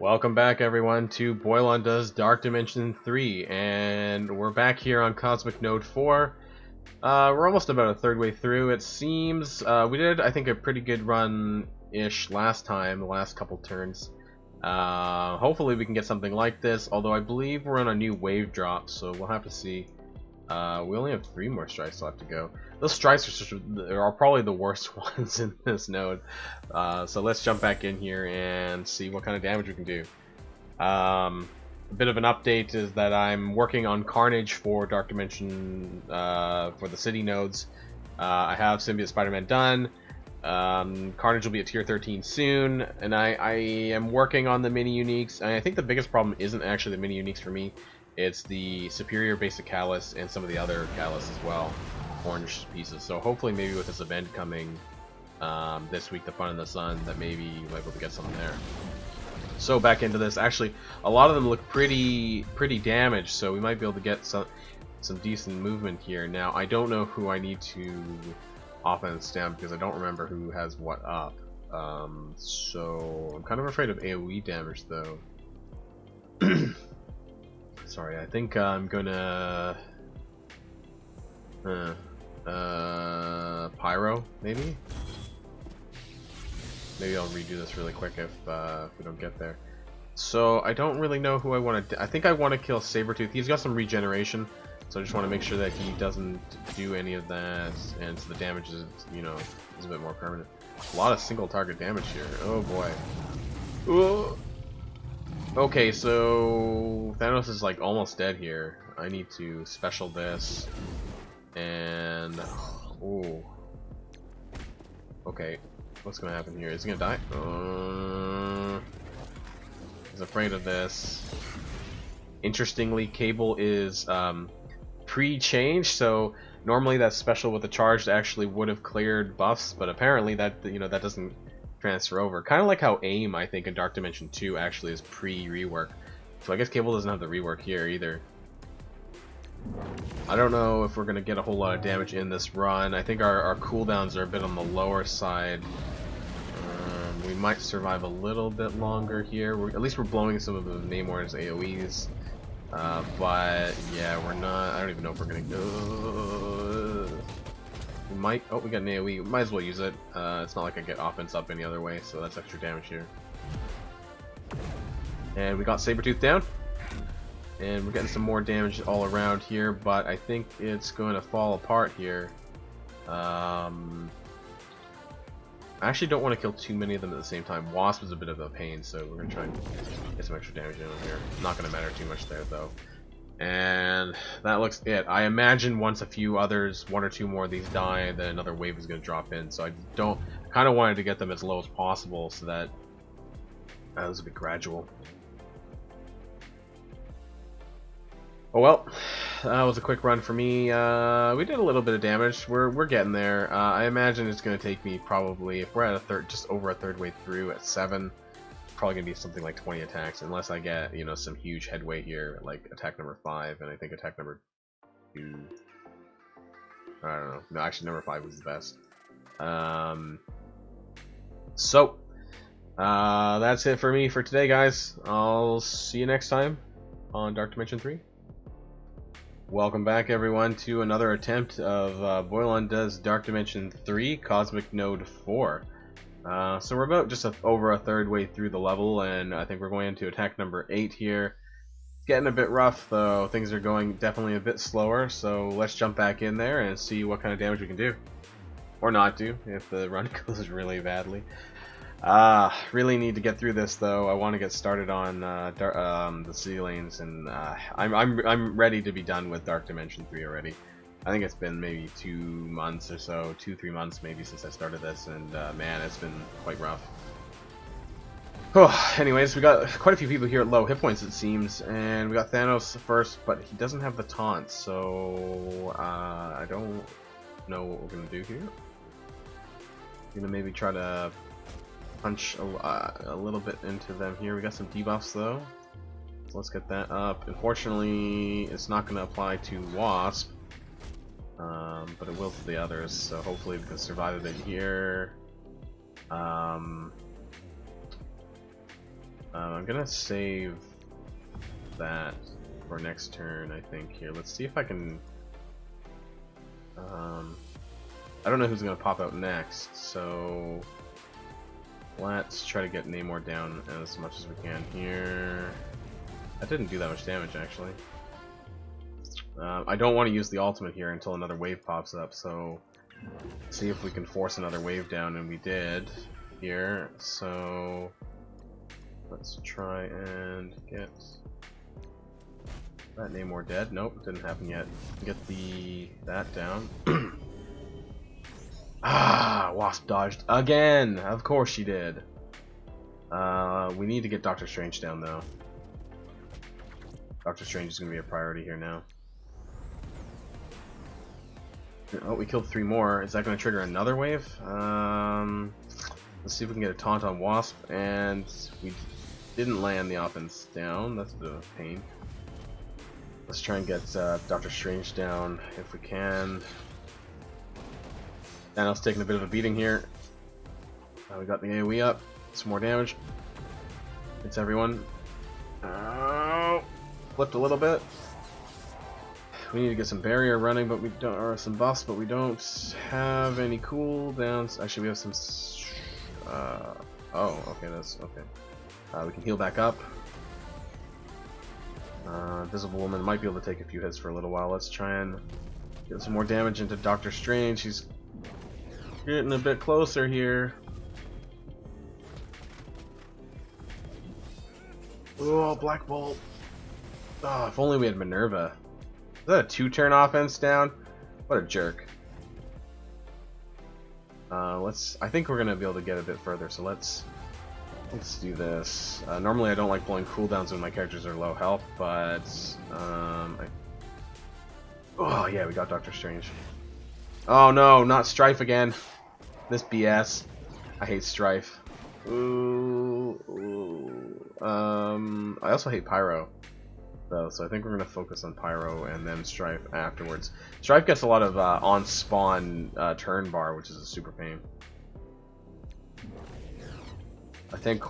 Welcome back everyone to Boilon Does Dark Dimension 3, and we're back here on Cosmic Node 4. We're almost about a third way through, it seems. We did, I think, a pretty good run-ish last time, the last couple turns. Hopefully we can get something like this, although I believe we're on a new wave drop, so we'll have to see. We only have 3 more strikes left to go. Those strikes are probably the worst ones in this node. So let's jump back in here and see what kind of damage we can do. A bit of an update is that I'm working on Carnage for Dark Dimension for the city nodes. I have Symbiote Spider-Man done. Carnage will be at tier 13 soon, and I am working on the mini uniques. And I think the biggest problem isn't actually the mini uniques for me. It's the superior basic callus and some of the other callus as well, orange pieces. So hopefully maybe with this event coming this week, the Fun in the Sun, that maybe we'll be able to get some there. So back into this. Actually, a lot of them look pretty damaged, so we might be able to get some decent movement here. Now I don't know who I need to offense down because I don't remember who has what up. So I'm kind of afraid of AoE damage though. Sorry, I think I'm gonna Pyro, maybe? Maybe I'll redo this really quick if we don't get there. So I don't really know who I want to. I think I want to kill Sabretooth. He's got some regeneration, so I just want to make sure that he doesn't do any of that, and so the damage is, you know, is a bit more permanent. A lot of single target damage here. Oh boy. Ooh. Okay, so Thanos is like almost dead here. I need to special this, and ooh. Okay, what's gonna happen here? Is he gonna die? He's afraid of this. Interestingly, Cable is pre-changed, so normally that special with the charged actually would have cleared buffs, but apparently that, you know, that doesn't transfer over. Kind of like how AIM, I think, in Dark Dimension 2 actually is pre-rework. So I guess Cable doesn't have the rework here either. I don't know if we're going to get a whole lot of damage in this run. I think our cooldowns are a bit on the lower side. We might survive a little bit longer here. At least we're blowing some of the Namor's AoEs. But yeah, we're not. I don't even know if we're going to go. We might. Oh, we got an AoE. We might as well use it. It's not like I get offense up any other way, so that's extra damage here. And we got Sabretooth down. And we're getting some more damage all around here, but I think it's going to fall apart here. I actually don't want to kill too many of them at the same time. Wasp is a bit of a pain, so we're going to try and get some extra damage in here. Not going to matter too much there, though. And that looks it. I imagine once a few others, 1 or 2 more of these die, then another wave is going to drop in. So I kind of wanted to get them as low as possible so that it was a bit gradual. Oh well, that was a quick run for me. We did a little bit of damage. We're getting there. I imagine it's going to take me probably, if we're at a just over a third way through at 7, probably going to be something like 20 attacks, unless I get, you know, some huge headway here, like attack number 5, and I think attack number 2. I don't know. No, actually, number 5 was the best. So that's it for me for today, guys. I'll see you next time on Dark Dimension 3. Welcome back everyone to another attempt of Boilon Does Dark Dimension 3 Cosmic Node 4. So we're about just over a third way through the level, and I think we're going into attack number 8 here. It's getting a bit rough though, things are going definitely a bit slower, so let's jump back in there and see what kind of damage we can do. Or not do, if the run goes really badly. Really need to get through this though. I want to get started on the city lanes, and I'm ready to be done with Dark Dimension 3 already. I think it's been maybe 2 months or so, 2-3 months maybe since I started this, and man, it's been quite rough. Oh, anyways, we got quite a few people here at low hit points it seems, and we got Thanos first, but he doesn't have the taunt, so I don't know what we're gonna do here. We're gonna maybe try to punch a little bit into them here. We got some debuffs though, so let's get that up. Unfortunately, it's not going to apply to Wasp, but it will to the others, so hopefully we can survive a bit here. I'm gonna save that for next turn, I think. Here, let's see if I can... I don't know who's gonna pop out next, so... let's try to get Namor down as much as we can here. That didn't do that much damage, actually. I don't want to use the ultimate here until another wave pops up, so... see if we can force another wave down, and we did here, so... let's try and get that Namor dead. Nope, didn't happen yet. Get that down. Ah, Wasp dodged again! Of course she did. We need to get Doctor Strange down, though. Doctor Strange is going to be a priority here now. Oh, we killed 3 more. Is that going to trigger another wave? Let's see if we can get a taunt on Wasp, and we didn't land the offense down. That's a bit of a pain. Let's try and get Doctor Strange down if we can. Thanos taking a bit of a beating here. We got the AoE up. Some more damage. It's everyone. Oh, flipped a little bit. We need to get some barrier running, but we don't, or some buffs, but we don't have any cooldowns. Actually, we have some. Oh, okay, that's okay. We can heal back up. Invisible Woman might be able to take a few hits for a little while. Let's try and get some more damage into Doctor Strange. He's getting a bit closer here. Oh, Black Bolt. Oh, if only we had Minerva. Is that a 2-turn offense down? What a jerk. I think we're gonna be able to get a bit further, so let's do this. Normally I don't like blowing cooldowns when my characters are low health, but oh yeah, we got Doctor Strange. Oh no, not Strife again. This BS. I hate Strife. Ooh. I also hate Pyro, though, so I think we're gonna focus on Pyro and then Strife afterwards. Strife gets a lot of on spawn turn bar, which is a super pain. I think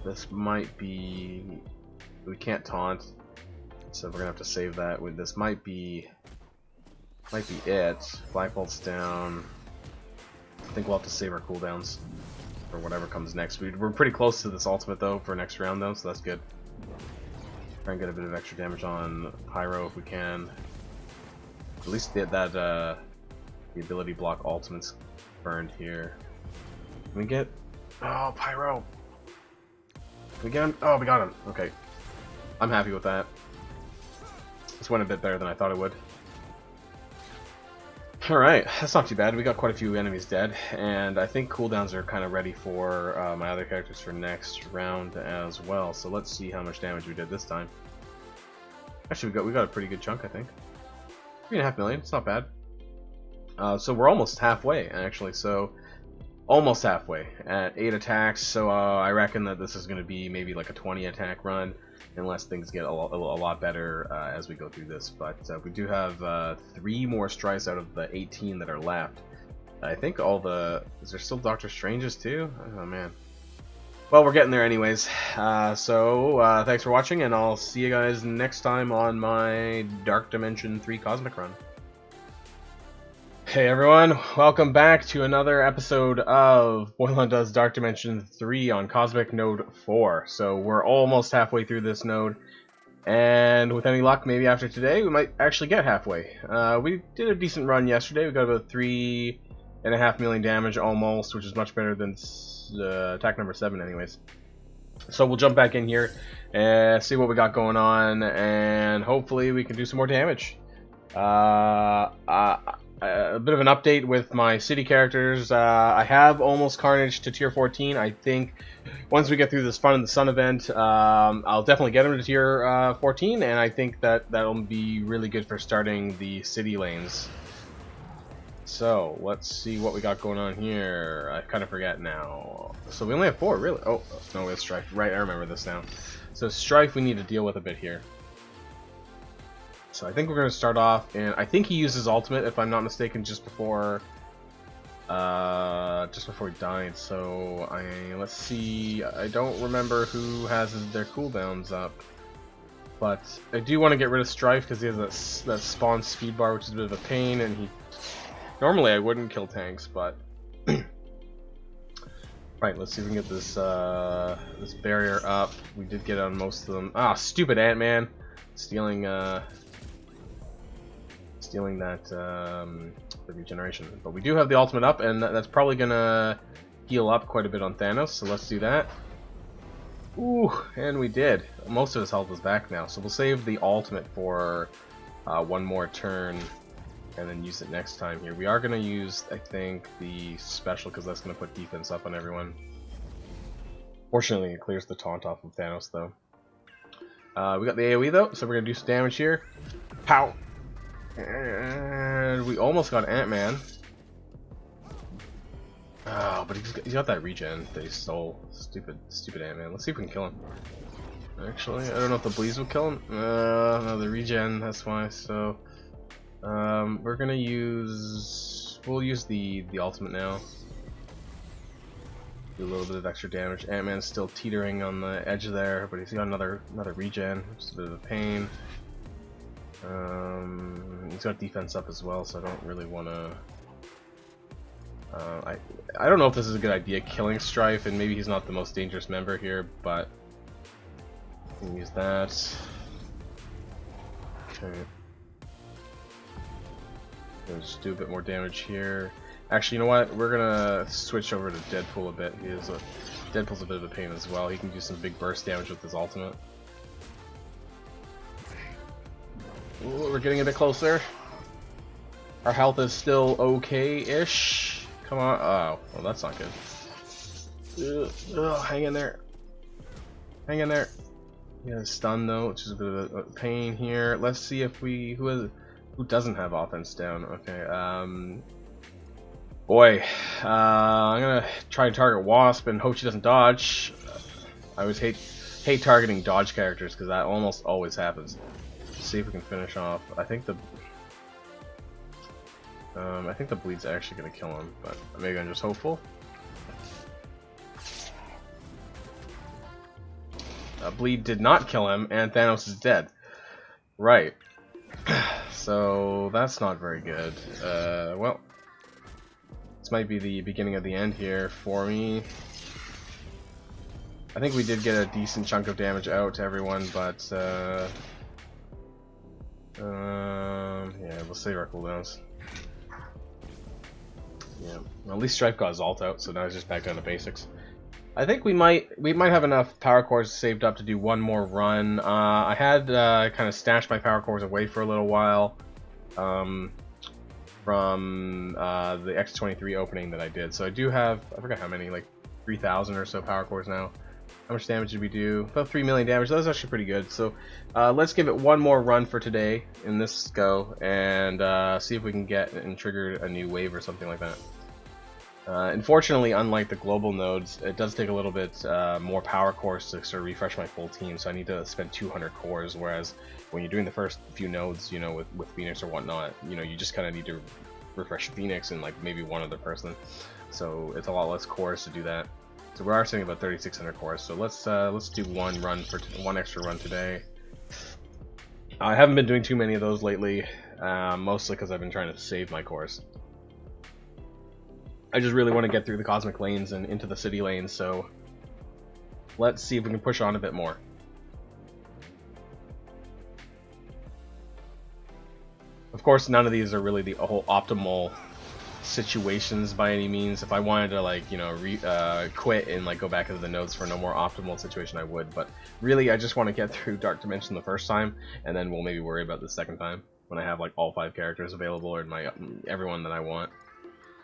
this might be... we can't taunt, so we're gonna have to save that. This might be it. Black Bolt's down. I think we'll have to save our cooldowns for whatever comes next. We're pretty close to this ultimate though for next round though, so that's good. Try and get a bit of extra damage on Pyro if we can. At least get that the ability block ultimates burned here. Can we get... oh, Pyro! Can we get him? Oh, we got him. Okay. I'm happy with that. This went a bit better than I thought it would. Alright, that's not too bad. We got quite a few enemies dead, and I think cooldowns are kind of ready for my other characters for next round as well. So let's see how much damage we did this time. Actually, we got a pretty good chunk, I think. 3.5 million. It's not bad. So we're almost halfway, actually. So almost halfway at 8 attacks. So I reckon that this is going to be maybe like a 20 attack run, unless things get a lot better as we go through this. But we do have 3 more strikes out of the 18 that are left. I think all the... is there still Doctor Strange's too? Oh man. Well, we're getting there anyways. So thanks for watching, and I'll see you guys next time on my Dark Dimension 3 Cosmic run. Hey everyone, welcome back to another episode of Boylon Does Dark Dimension 3 on Cosmic Node 4. So we're almost halfway through this node, and with any luck, maybe after today, we might actually get halfway. We did a decent run yesterday. We got about 3.5 million damage almost, which is much better than attack number 7 anyways. So we'll jump back in here and see what we got going on, and hopefully we can do some more damage. A bit of an update with my city characters. I have almost Carnage to tier 14. I think once we get through this Fun in the Sun event, I'll definitely get him to tier 14, and I think that'll be really good for starting the city lanes. So let's see what we got going on here. I kind of forget now. So we only have 4, really? Oh no, we have Strife. Right, I remember this now. So Strife we need to deal with a bit here. So I think we're going to start off, and I think he uses ultimate, if I'm not mistaken, just before just before he died. So let's see. I don't remember who has their cooldowns up, but I do want to get rid of Strife because he has that spawn speed bar, which is a bit of a pain. And he normally I wouldn't kill tanks, but right. Let's see if we can get this this barrier up. We did get on most of them. Ah, stupid Ant-Man stealing that the regeneration. But we do have the ultimate up, and that's probably gonna heal up quite a bit on Thanos, so let's do that. Ooh, and we did. Most of his health is back now, so we'll save the ultimate for one more turn and then use it next time here. We are gonna use, I think, the special because that's gonna put defense up on everyone. Fortunately, it clears the taunt off of Thanos though. We got the AoE though, so we're gonna do some damage here. Pow! And we almost got Ant-Man. Oh, but he's got that regen that he stole. Stupid Ant-Man. Let's see if we can kill him. Actually, I don't know if the bleeds will kill him. No, the regen, that's why. So, we're gonna use... We'll use the ultimate now. Do a little bit of extra damage. Ant-Man's still teetering on the edge there, but he's got another regen, which is a bit of a pain. He's got defense up as well, so I don't really want to... I don't know if this is a good idea, killing Strife, and maybe he's not the most dangerous member here, but... we can use that. Okay. Just do a bit more damage here. Actually, you know what? We're gonna switch over to Deadpool a bit. Deadpool's a bit of a pain as well. He can do some big burst damage with his ultimate. Ooh, we're getting a bit closer. Our health is still okay-ish. Come on. Oh, well, that's not good. Hang in there. Hang in there. He has stun though, which is a bit of a pain here. Let's see if who doesn't have offense down. Okay. Boy, I'm gonna try to target Wasp and hope she doesn't dodge. I always hate targeting dodge characters because that almost always happens. Let's see if we can finish off. I think the bleed's actually gonna kill him, but maybe I'm just hopeful. Bleed did not kill him, and Thanos is dead. Right. So that's not very good. Well, this might be the beginning of the end here for me. I think we did get a decent chunk of damage out to everyone, but yeah, we'll save our cooldowns. Yeah, well, at least Stripe got his ult out, so now he's just back down to basics. I think we might have enough power cores saved up to do one more run. I had kind of stashed my power cores away for a little while from the X23 opening that I did. So I do have, I forgot how many, like 3,000 or so power cores now. How much damage did we do? About 3 million damage. That was actually pretty good. So let's give it one more run for today in this go and see if we can get and trigger a new wave or something like that. Unfortunately, unlike the global nodes, it does take a little bit more power cores to sort of refresh my full team, so I need to spend 200 cores, whereas when you're doing the first few nodes, you know, with Phoenix or whatnot, you know, you just kind of need to refresh Phoenix and like maybe one other person, so it's a lot less cores to do that. So we are sitting about 3,600 cores, so let's do one extra run today. I haven't been doing too many of those lately, mostly because I've been trying to save my cores. I just really want to get through the cosmic lanes and into the city lanes, so let's see if we can push on a bit more. Of course, none of these are really the whole optimal situations by any means. If I wanted to, like, you know, quit and like go back into the nodes for no more optimal situation, I would. But really, I just want to get through Dark Dimension the first time, and then we'll maybe worry about the second time when I have like all 5 characters available or everyone that I want.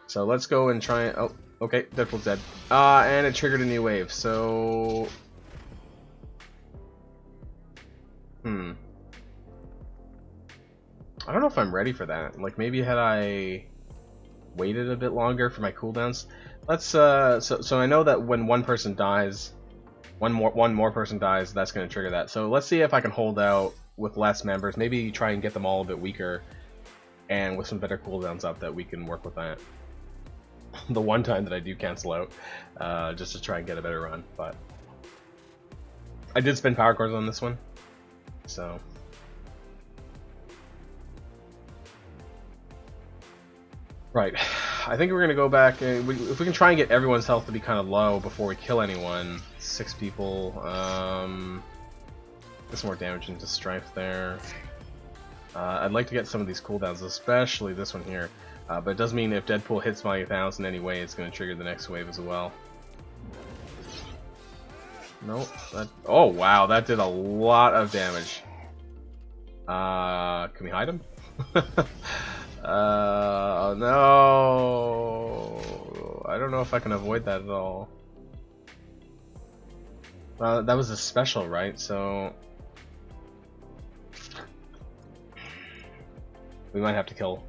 So let's go and try. Oh, okay, Deadpool's dead. And it triggered a new wave. So, I don't know if I'm ready for that. Like, maybe had I waited a bit longer for my cooldowns. Let's so I know that when one person dies, one more person dies, that's going to trigger that. So let's see if I can hold out with less members. Maybe try and get them all a bit weaker, and with some better cooldowns up, that we can work with that. the one time that I do cancel out, just to try and get a better run. But I did spend power cores on this one, so. Right, I think we're gonna go back. If we can try and get everyone's health to be kind of low before we kill anyone. 6 people. Get some more damage into Strife there. I'd like to get some of these cooldowns, especially this one here. But it does mean if Deadpool hits my Thanos in any way, it's going to trigger the next wave as well. Nope. Oh wow, that did a lot of damage. Can we hide him? No. I don't know if I can avoid that at all. That was a special, right? So we might have to kill.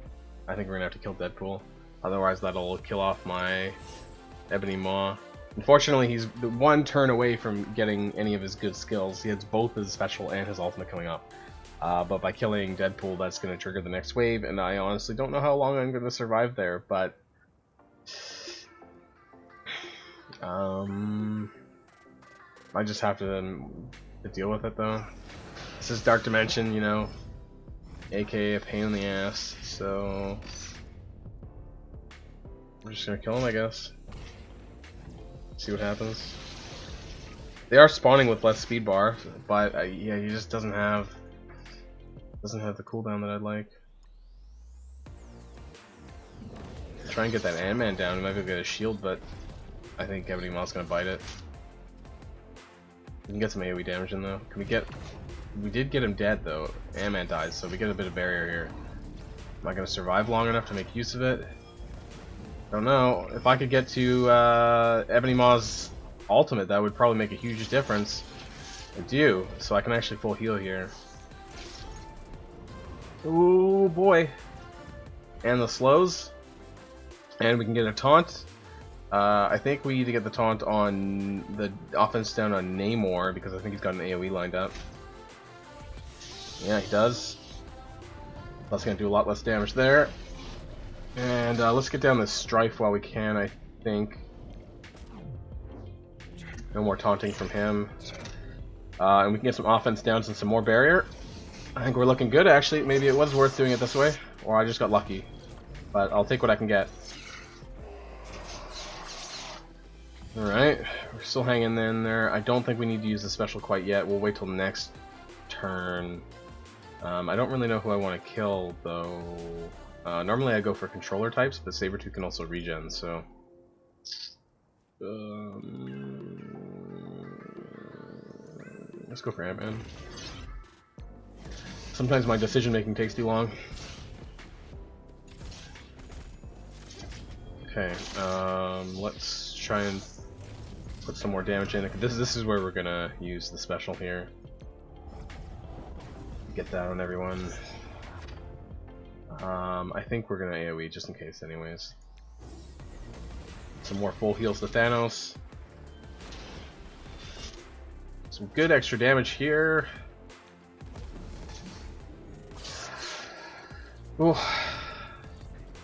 I think we're gonna have to kill Deadpool. Otherwise, that'll kill off my Ebony Maw. Unfortunately, he's one turn away from getting any of his good skills. He has both his special and his ultimate coming up. But by killing Deadpool, that's gonna trigger the next wave, and I honestly don't know how long I'm gonna survive there. But I just have to deal with it though. This is Dark Dimension, you know, aka a pain in the ass, so we're just gonna kill him, I guess. See what happens. They are spawning with less speed bar, but yeah, he just doesn't have the cooldown that I'd like. Try and get that Ant-Man down. We might be able to get a shield, but I think Ebony Maw's gonna bite it. We can get some AoE damage in though. Can we get? We did get him dead though. Ant-Man dies, so we get a bit of barrier here. Am I gonna survive long enough to make use of it? Don't know. If I could get to Ebony Maw's ultimate, that would probably make a huge difference. I do, so I can actually full heal here. Ooh boy. And the slows. And we can get a taunt. I think we need to get the taunt on the offense down on Namor because I think he's got an AoE lined up. Yeah, he does. That's going to do a lot less damage there. And let's get down this Strife while we can, I think. No more taunting from him. And we can get some offense down and some more barrier. I think we're looking good, actually. Maybe it was worth doing it this way, or I just got lucky. But I'll take what I can get. Alright, we're still hanging in there. I don't think we need to use the special quite yet. We'll wait till next turn. I don't really know who I want to kill, though. Normally I go for controller types, but Sabretooth can also regen, so... let's go for Ant-Man. Sometimes my decision making takes too long. Okay, let's try and put some more damage in. This is where we're gonna use the special here. Get that on everyone. I think we're gonna AoE just in case anyways. Some more full heals to Thanos. Some good extra damage here. Ooh.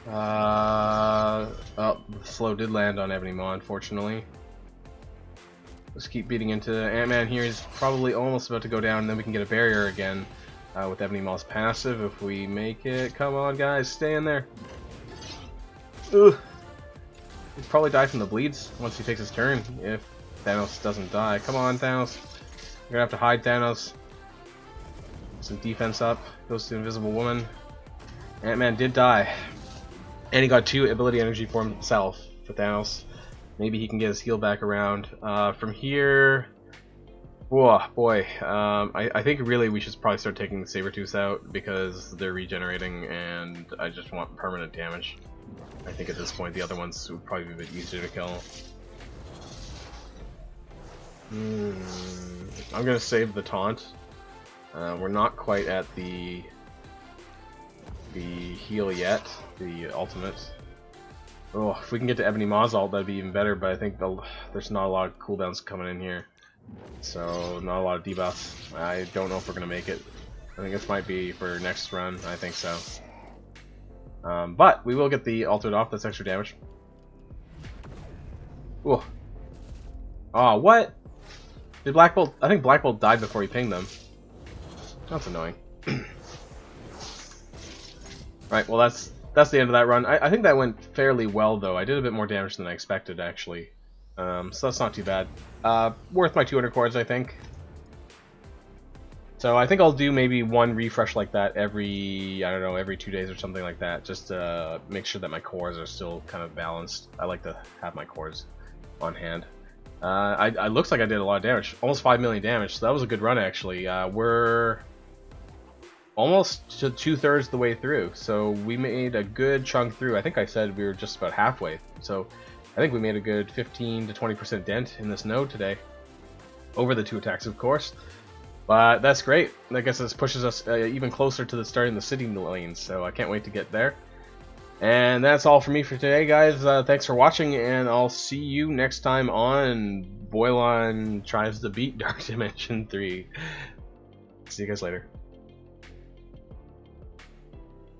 Oh, the slow did land on Ebony Maw, unfortunately. Let's keep beating into Ant-Man here. He's probably almost about to go down, and then we can get a barrier again with Ebony Maw's passive if we make it. Come on, guys, stay in there. Ugh. He'll probably die from the bleeds once he takes his turn, if Thanos doesn't die. Come on, Thanos. You're gonna have to hide Thanos. Some defense up. Goes to Invisible Woman. Ant-Man did die. And he got 2 ability energy for himself, for Thanos. Maybe he can get his heal back around. From here... Whoa, boy. I think really we should probably start taking the Sabretooths out because they're regenerating and I just want permanent damage. I think at this point the other ones would probably be a bit easier to kill. I'm gonna save the taunt. We're not quite at the heal yet, the ultimate. Oh, if we can get to Ebony Maw's ult, that'd be even better, but I think there's not a lot of cooldowns coming in here. So, not a lot of debuffs. I don't know if we're gonna make it. I think this might be for next run, I think so. But we will get the ultimate off, that's extra damage. Ooh. Oh, what? Did Black Bolt? I think Black Bolt died before he pinged them. That's annoying. Right, well that's the end of that run. I think that went fairly well though. I did a bit more damage than I expected actually. So that's not too bad. Worth my 200 cores, I think. So I think I'll do maybe one refresh like that every, I don't know, every 2 days or something like that, just to make sure that my cores are still kind of balanced. I like to have my cores on hand. I looks like I did a lot of damage, almost 5 million damage, so that was a good run actually. We're almost to 2/3 the way through, so we made a good chunk through. I think I said we were just about halfway, so I think we made a good 15 to 20% dent in this node today, over the 2 attacks of course. But that's great. I guess this pushes us even closer to the starting the city lanes, so I can't wait to get there. And that's all for me for today, guys. Thanks for watching, and I'll see you next time on Boilon Tries to Beat Dark Dimension 3. See you guys later.